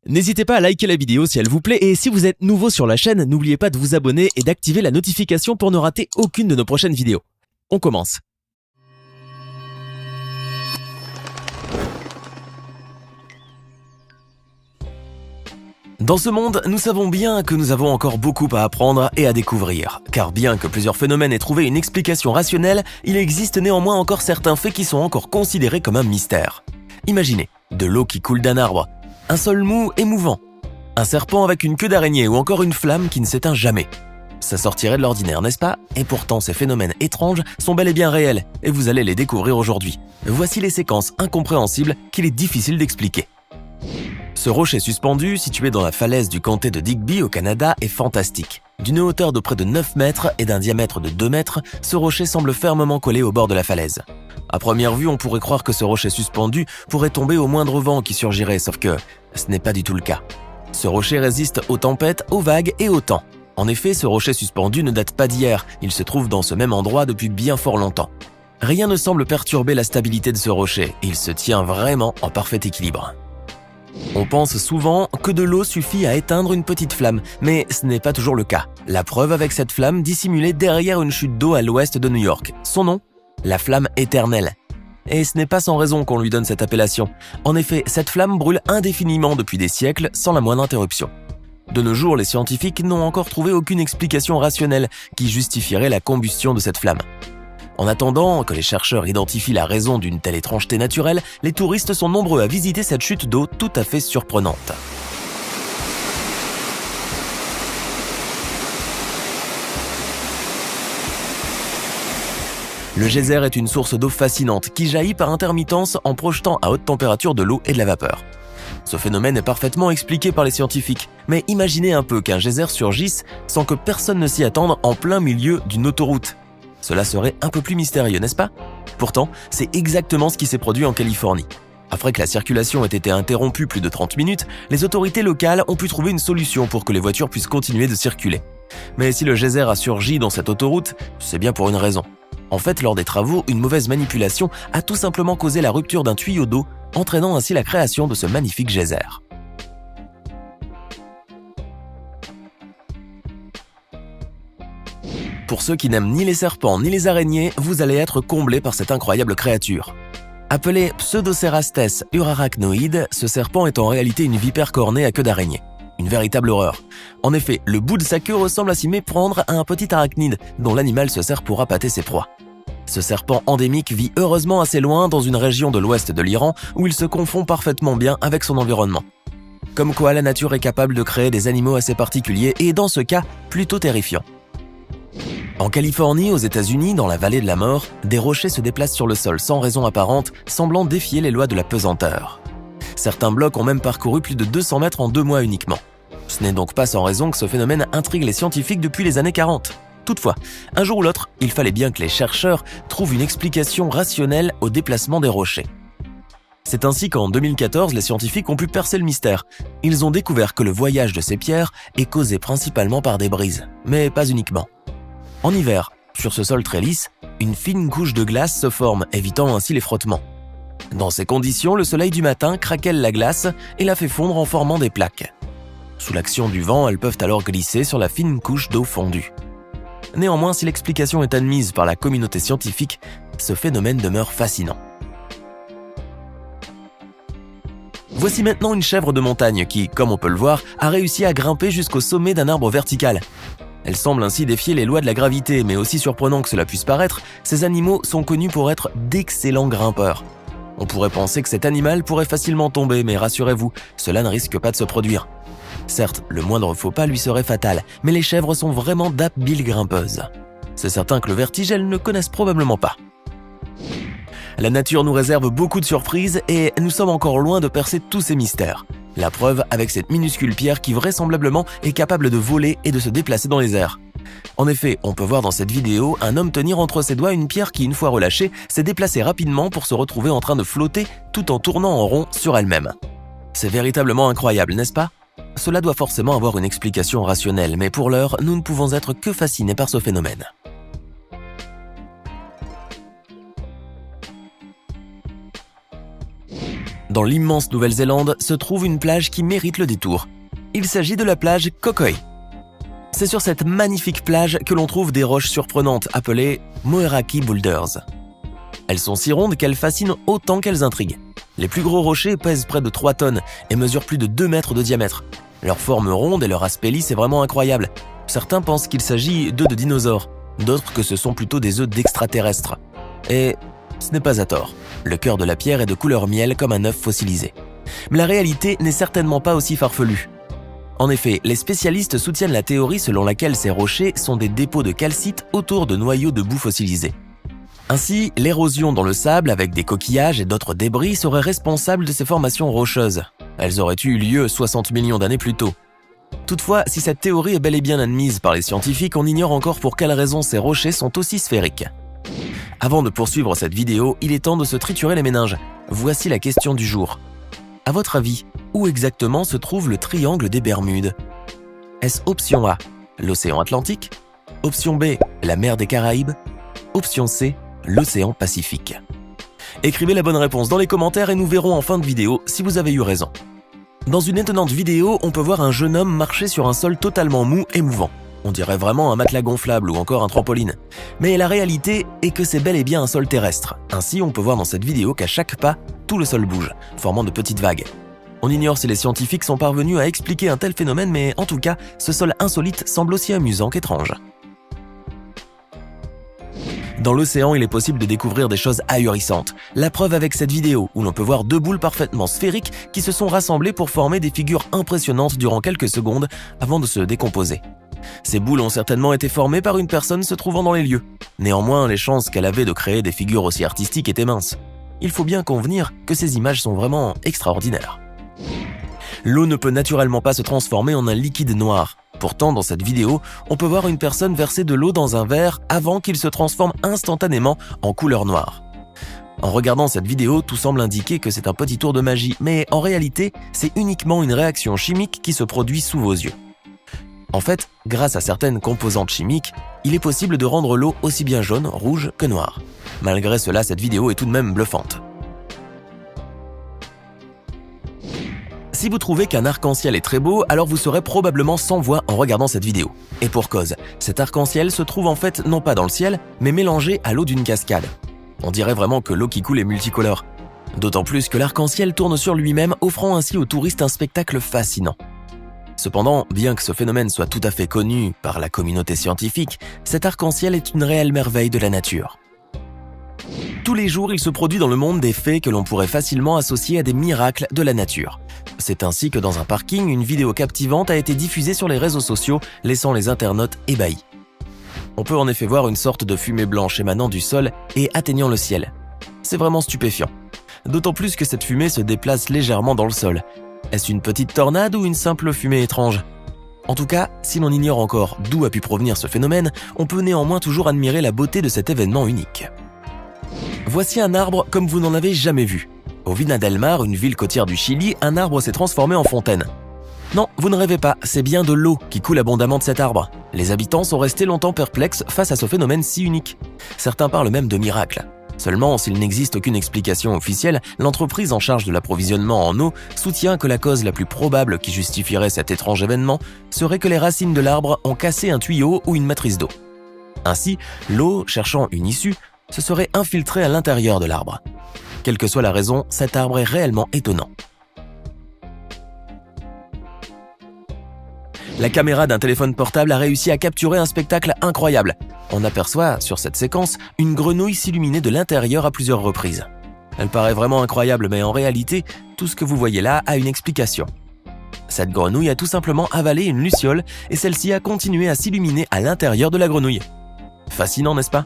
N'hésitez pas à liker la vidéo si elle vous plaît et si vous êtes nouveau sur la chaîne, n'oubliez pas de vous abonner et d'activer la notification pour ne rater aucune de nos prochaines vidéos. On commence. Dans ce monde, nous savons bien que nous avons encore beaucoup à apprendre et à découvrir. Car bien que plusieurs phénomènes aient trouvé une explication rationnelle, il existe néanmoins encore certains faits qui sont encore considérés comme un mystère. Imaginez, de l'eau qui coule d'un arbre, un sol mou et mouvant, un serpent avec une queue d'araignée ou encore une flamme qui ne s'éteint jamais. Ça sortirait de l'ordinaire, n'est-ce pas? Et pourtant, ces phénomènes étranges sont bel et bien réels et vous allez les découvrir aujourd'hui. Voici les séquences incompréhensibles qu'il est difficile d'expliquer. Ce rocher suspendu, situé dans la falaise du comté de Digby au Canada, est fantastique. D'une hauteur de près de 9 mètres et d'un diamètre de 2 mètres, ce rocher semble fermement collé au bord de la falaise. À première vue, on pourrait croire que ce rocher suspendu pourrait tomber au moindre vent qui surgirait, sauf que ce n'est pas du tout le cas. Ce rocher résiste aux tempêtes, aux vagues et au temps. En effet, ce rocher suspendu ne date pas d'hier, il se trouve dans ce même endroit depuis bien fort longtemps. Rien ne semble perturber la stabilité de ce rocher, il se tient vraiment en parfait équilibre. On pense souvent que de l'eau suffit à éteindre une petite flamme, mais ce n'est pas toujours le cas. La preuve avec cette flamme dissimulée derrière une chute d'eau à l'ouest de New York. Son nom ? La flamme éternelle. Et ce n'est pas sans raison qu'on lui donne cette appellation. En effet, cette flamme brûle indéfiniment depuis des siècles sans la moindre interruption. De nos jours, les scientifiques n'ont encore trouvé aucune explication rationnelle qui justifierait la combustion de cette flamme. En attendant que les chercheurs identifient la raison d'une telle étrangeté naturelle, les touristes sont nombreux à visiter cette chute d'eau tout à fait surprenante. Le geyser est une source d'eau fascinante qui jaillit par intermittence en projetant à haute température de l'eau et de la vapeur. Ce phénomène est parfaitement expliqué par les scientifiques, mais imaginez un peu qu'un geyser surgisse sans que personne ne s'y attende en plein milieu d'une autoroute. Cela serait un peu plus mystérieux, n'est-ce pas? Pourtant, c'est exactement ce qui s'est produit en Californie. Après que la circulation ait été interrompue plus de 30 minutes, les autorités locales ont pu trouver une solution pour que les voitures puissent continuer de circuler. Mais si le geyser a surgi dans cette autoroute, c'est bien pour une raison. En fait, lors des travaux, une mauvaise manipulation a tout simplement causé la rupture d'un tuyau d'eau, entraînant ainsi la création de ce magnifique geyser. Pour ceux qui n'aiment ni les serpents ni les araignées, vous allez être comblés par cette incroyable créature. Appelé Pseudocerastes urarachnoides, ce serpent est en réalité une vipère cornée à queue d'araignée. Une véritable horreur. En effet, le bout de sa queue ressemble à s'y méprendre à un petit arachnide dont l'animal se sert pour appâter ses proies. Ce serpent endémique vit heureusement assez loin dans une région de l'ouest de l'Iran où il se confond parfaitement bien avec son environnement. Comme quoi la nature est capable de créer des animaux assez particuliers et dans ce cas, plutôt terrifiants. En Californie, aux États-Unis, dans la vallée de la mort, des rochers se déplacent sur le sol sans raison apparente, semblant défier les lois de la pesanteur. Certains blocs ont même parcouru plus de 200 mètres en 2 mois uniquement. Ce n'est donc pas sans raison que ce phénomène intrigue les scientifiques depuis les années 40. Toutefois, un jour ou l'autre, il fallait bien que les chercheurs trouvent une explication rationnelle au déplacement des rochers. C'est ainsi qu'en 2014, les scientifiques ont pu percer le mystère. Ils ont découvert que le voyage de ces pierres est causé principalement par des brises, mais pas uniquement. En hiver, sur ce sol très lisse, une fine couche de glace se forme, évitant ainsi les frottements. Dans ces conditions, le soleil du matin craquelle la glace et la fait fondre en formant des plaques. Sous l'action du vent, elles peuvent alors glisser sur la fine couche d'eau fondue. Néanmoins, si l'explication est admise par la communauté scientifique, ce phénomène demeure fascinant. Voici maintenant une chèvre de montagne qui, comme on peut le voir, a réussi à grimper jusqu'au sommet d'un arbre vertical. Elle semble ainsi défier les lois de la gravité, mais aussi surprenant que cela puisse paraître, ces animaux sont connus pour être d'excellents grimpeurs. On pourrait penser que cet animal pourrait facilement tomber, mais rassurez-vous, cela ne risque pas de se produire. Certes, le moindre faux pas lui serait fatal, mais les chèvres sont vraiment d'habiles grimpeuses. C'est certain que le vertige, elles ne connaissent probablement pas. La nature nous réserve beaucoup de surprises et nous sommes encore loin de percer tous ces mystères. La preuve avec cette minuscule pierre qui vraisemblablement est capable de voler et de se déplacer dans les airs. En effet, on peut voir dans cette vidéo un homme tenir entre ses doigts une pierre qui, une fois relâchée, s'est déplacée rapidement pour se retrouver en train de flotter tout en tournant en rond sur elle-même. C'est véritablement incroyable, n'est-ce pas? Cela doit forcément avoir une explication rationnelle, mais pour l'heure, nous ne pouvons être que fascinés par ce phénomène. Dans l'immense Nouvelle-Zélande se trouve une plage qui mérite le détour. Il s'agit de la plage Kokoi. C'est sur cette magnifique plage que l'on trouve des roches surprenantes appelées Moeraki Boulders. Elles sont si rondes qu'elles fascinent autant qu'elles intriguent. Les plus gros rochers pèsent près de 3 tonnes et mesurent plus de 2 mètres de diamètre. Leur forme ronde et leur aspect lisse est vraiment incroyable. Certains pensent qu'il s'agit d'œufs de dinosaures, d'autres que ce sont plutôt des œufs d'extraterrestres. Et ce n'est pas à tort. Le cœur de la pierre est de couleur miel comme un œuf fossilisé. Mais la réalité n'est certainement pas aussi farfelue. En effet, les spécialistes soutiennent la théorie selon laquelle ces rochers sont des dépôts de calcite autour de noyaux de boue fossilisés. Ainsi, l'érosion dans le sable avec des coquillages et d'autres débris serait responsable de ces formations rocheuses. Elles auraient eu lieu 60 millions d'années plus tôt. Toutefois, si cette théorie est bel et bien admise par les scientifiques, on ignore encore pour quelles raisons ces rochers sont aussi sphériques. Avant de poursuivre cette vidéo, il est temps de se triturer les méninges. Voici la question du jour. À votre avis, où exactement se trouve le triangle des Bermudes? Est-ce option A, l'océan Atlantique? Option B, la mer des Caraïbes? Option C, l'océan Pacifique? Écrivez la bonne réponse dans les commentaires et nous verrons en fin de vidéo si vous avez eu raison. Dans une étonnante vidéo, on peut voir un jeune homme marcher sur un sol totalement mou et mouvant. On dirait vraiment un matelas gonflable ou encore un trampoline. Mais la réalité est que c'est bel et bien un sol terrestre. Ainsi, on peut voir dans cette vidéo qu'à chaque pas, tout le sol bouge, formant de petites vagues. On ignore si les scientifiques sont parvenus à expliquer un tel phénomène, mais en tout cas, ce sol insolite semble aussi amusant qu'étrange. Dans l'océan, il est possible de découvrir des choses ahurissantes. La preuve avec cette vidéo, où l'on peut voir 2 boules parfaitement sphériques qui se sont rassemblées pour former des figures impressionnantes durant quelques secondes avant de se décomposer. Ces boules ont certainement été formées par une personne se trouvant dans les lieux. Néanmoins, les chances qu'elle avait de créer des figures aussi artistiques étaient minces. Il faut bien convenir que ces images sont vraiment extraordinaires. L'eau ne peut naturellement pas se transformer en un liquide noir. Pourtant, dans cette vidéo, on peut voir une personne verser de l'eau dans un verre avant qu'il se transforme instantanément en couleur noire. En regardant cette vidéo, tout semble indiquer que c'est un petit tour de magie, mais en réalité, c'est uniquement une réaction chimique qui se produit sous vos yeux. En fait, grâce à certaines composantes chimiques, il est possible de rendre l'eau aussi bien jaune, rouge que noire. Malgré cela, cette vidéo est tout de même bluffante. Si vous trouvez qu'un arc-en-ciel est très beau, alors vous serez probablement sans voix en regardant cette vidéo. Et pour cause, cet arc-en-ciel se trouve en fait non pas dans le ciel, mais mélangé à l'eau d'une cascade. On dirait vraiment que l'eau qui coule est multicolore. D'autant plus que l'arc-en-ciel tourne sur lui-même, offrant ainsi aux touristes un spectacle fascinant. Cependant, bien que ce phénomène soit tout à fait connu par la communauté scientifique, cet arc-en-ciel est une réelle merveille de la nature. Tous les jours, il se produit dans le monde des faits que l'on pourrait facilement associer à des miracles de la nature. C'est ainsi que dans un parking, une vidéo captivante a été diffusée sur les réseaux sociaux, laissant les internautes ébahis. On peut en effet voir une sorte de fumée blanche émanant du sol et atteignant le ciel. C'est vraiment stupéfiant. D'autant plus que cette fumée se déplace légèrement dans le sol. Est-ce une petite tornade ou une simple fumée étrange? En tout cas, si l'on ignore encore d'où a pu provenir ce phénomène, on peut néanmoins toujours admirer la beauté de cet événement unique. Voici un arbre comme vous n'en avez jamais vu. Au Vina del Mar, une ville côtière du Chili, un arbre s'est transformé en fontaine. Non, vous ne rêvez pas, c'est bien de l'eau qui coule abondamment de cet arbre. Les habitants sont restés longtemps perplexes face à ce phénomène si unique. Certains parlent même de miracle. Seulement, s'il n'existe aucune explication officielle, l'entreprise en charge de l'approvisionnement en eau soutient que la cause la plus probable qui justifierait cet étrange événement serait que les racines de l'arbre ont cassé un tuyau ou une matrice d'eau. Ainsi, l'eau, cherchant une issue, se serait infiltrée à l'intérieur de l'arbre. Quelle que soit la raison, cet arbre est réellement étonnant. La caméra d'un téléphone portable a réussi à capturer un spectacle incroyable. On aperçoit, sur cette séquence, une grenouille s'illuminer de l'intérieur à plusieurs reprises. Elle paraît vraiment incroyable, mais en réalité, tout ce que vous voyez là a une explication. Cette grenouille a tout simplement avalé une luciole et celle-ci a continué à s'illuminer à l'intérieur de la grenouille. Fascinant, n'est-ce pas?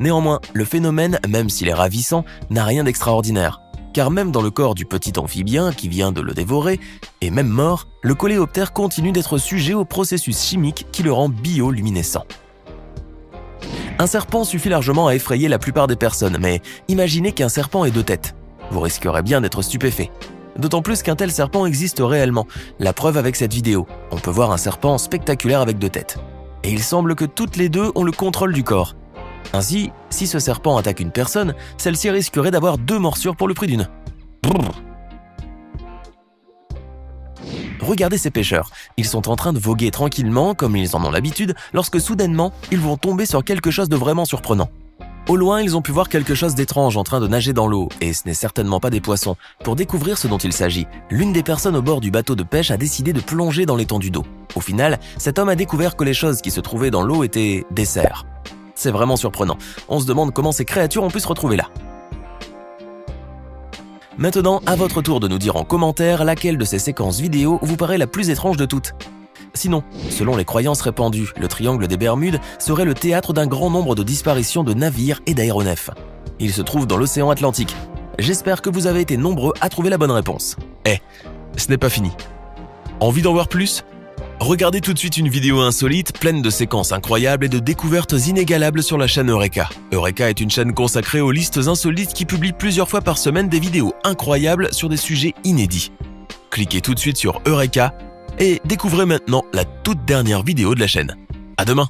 Néanmoins, le phénomène, même s'il est ravissant, n'a rien d'extraordinaire. Car même dans le corps du petit amphibien qui vient de le dévorer, et même mort, le coléoptère continue d'être sujet au processus chimique qui le rend bioluminescent. Un serpent suffit largement à effrayer la plupart des personnes, mais imaginez qu'un serpent ait 2 têtes. Vous risquerez bien d'être stupéfait. D'autant plus qu'un tel serpent existe réellement. La preuve avec cette vidéo. On peut voir un serpent spectaculaire avec 2 têtes. Et il semble que toutes les 2 ont le contrôle du corps. Ainsi, si ce serpent attaque une personne, celle-ci risquerait d'avoir 2 morsures pour le prix d'une. Brrr. Regardez ces pêcheurs, ils sont en train de voguer tranquillement comme ils en ont l'habitude lorsque soudainement ils vont tomber sur quelque chose de vraiment surprenant. Au loin, ils ont pu voir quelque chose d'étrange en train de nager dans l'eau, et ce n'est certainement pas des poissons. Pour découvrir ce dont il s'agit, l'une des personnes au bord du bateau de pêche a décidé de plonger dans l'étendue d'eau. Au final, cet homme a découvert que les choses qui se trouvaient dans l'eau étaient des cerfs. C'est vraiment surprenant. On se demande comment ces créatures ont pu se retrouver là. Maintenant, à votre tour de nous dire en commentaire laquelle de ces séquences vidéo vous paraît la plus étrange de toutes. Sinon, selon les croyances répandues, le triangle des Bermudes serait le théâtre d'un grand nombre de disparitions de navires et d'aéronefs. Il se trouve dans l'océan Atlantique. J'espère que vous avez été nombreux à trouver la bonne réponse. Ce n'est pas fini. Envie d'en voir plus? Regardez tout de suite une vidéo insolite, pleine de séquences incroyables et de découvertes inégalables sur la chaîne Eureka. Eureka est une chaîne consacrée aux listes insolites qui publie plusieurs fois par semaine des vidéos incroyables sur des sujets inédits. Cliquez tout de suite sur Eureka et découvrez maintenant la toute dernière vidéo de la chaîne. À demain!